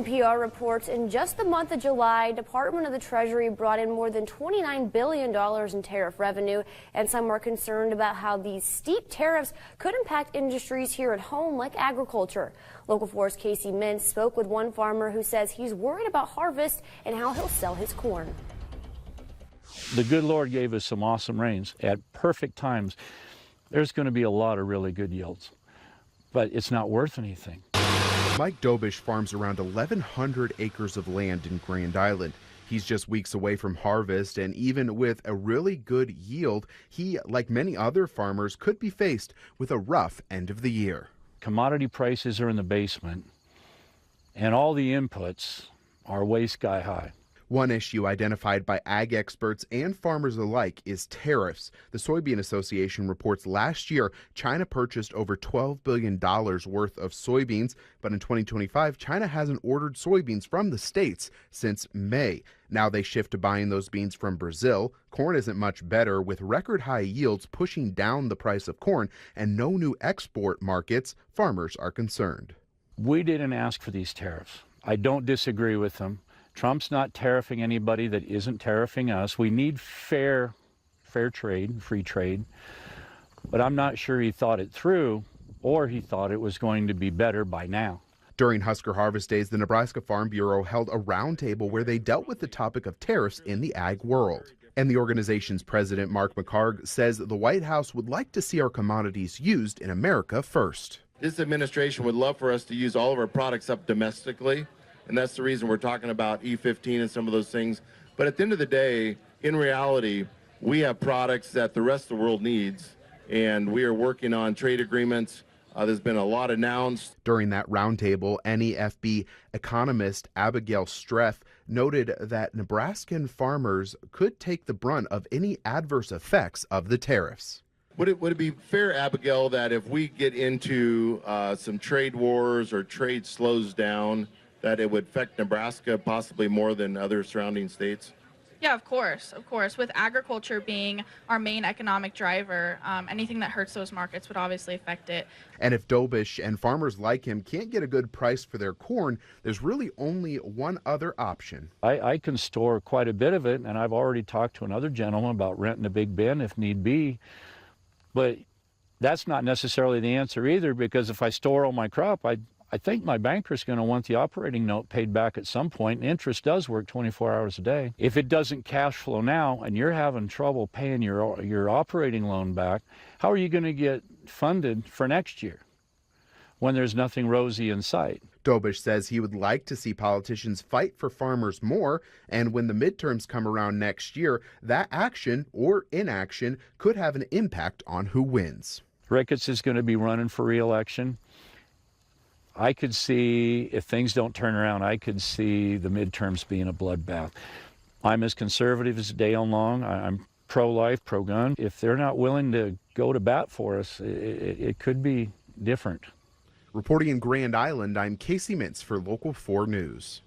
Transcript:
NPR reports in just the month of July, Department of the Treasury brought in more than $29 billion in tariff revenue, and some are concerned about how these steep tariffs could impact industries here at home like agriculture. Local 4's Casey Mintz spoke with one farmer who says he's worried about harvest and how he'll sell his corn. The good Lord gave us some awesome rains at perfect times. There's going to be a lot of really good yields, but it's not worth anything. Mike Dobish farms around 1,100 acres of land in Grand Island. He's just weeks away from harvest, and even with a really good yield, he, like many other farmers, could be faced with a rough end of the year. Commodity prices are in the basement, and all the inputs are way sky high. One issue identified by ag experts and farmers alike is tariffs. The Soybean Association reports last year China purchased over $12 billion worth of soybeans, but in 2025, China hasn't ordered soybeans from the States since May. Now they shift to buying those beans from Brazil. Corn isn't much better, with record high yields pushing down the price of corn and no new export markets. Farmers are concerned. We didn't ask for these tariffs. I don't disagree with them. Trump's not tariffing anybody that isn't tariffing us. We need fair trade, free trade. But I'm not sure he thought it through, or he thought it was going to be better by now. During Husker Harvest Days, the Nebraska Farm Bureau held a roundtable where they dealt with the topic of tariffs in the ag world. And the organization's president, Mark McHargue, says the White House would like to see our commodities used in America first. This administration would love for us to use all of our products up domestically. And that's the reason we're talking about E15 and some of those things. But at the end of the day, in reality, we have products that the rest of the world needs, and we are working on trade agreements. There's been a lot announced. During that roundtable, NEFB economist Abigail Streff noted that Nebraskan farmers could take the brunt of any adverse effects of the tariffs. Would it be fair, Abigail, that if we get into some trade wars or trade slows down, that it would affect Nebraska possibly more than other surrounding states? Yeah, of course. With agriculture being our main economic driver, anything that hurts those markets would obviously affect it. And if Dobish and farmers like him can't get a good price for their corn, there's really only one other option. I can store quite a bit of it, and I've already talked to another gentleman about renting a big bin if need be. But that's not necessarily the answer either, because if I store all my crop, I think my banker's going to want the operating note paid back at some point. Interest does work 24 hours a day. If it doesn't cash flow now and you're having trouble paying your operating loan back, how are you going to get funded for next year when there's nothing rosy in sight? Dobish says he would like to see politicians fight for farmers more, and when the midterms come around next year, that action or inaction could have an impact on who wins. Ricketts is going to be running for re-election. I could see, if things don't turn around, I could see the midterms being a bloodbath. I'm as conservative as Dale Long. I'm pro-life, pro-gun. If they're not willing to go to bat for us, it could be different. Reporting in Grand Island, I'm Casey Mintz for Local 4 News.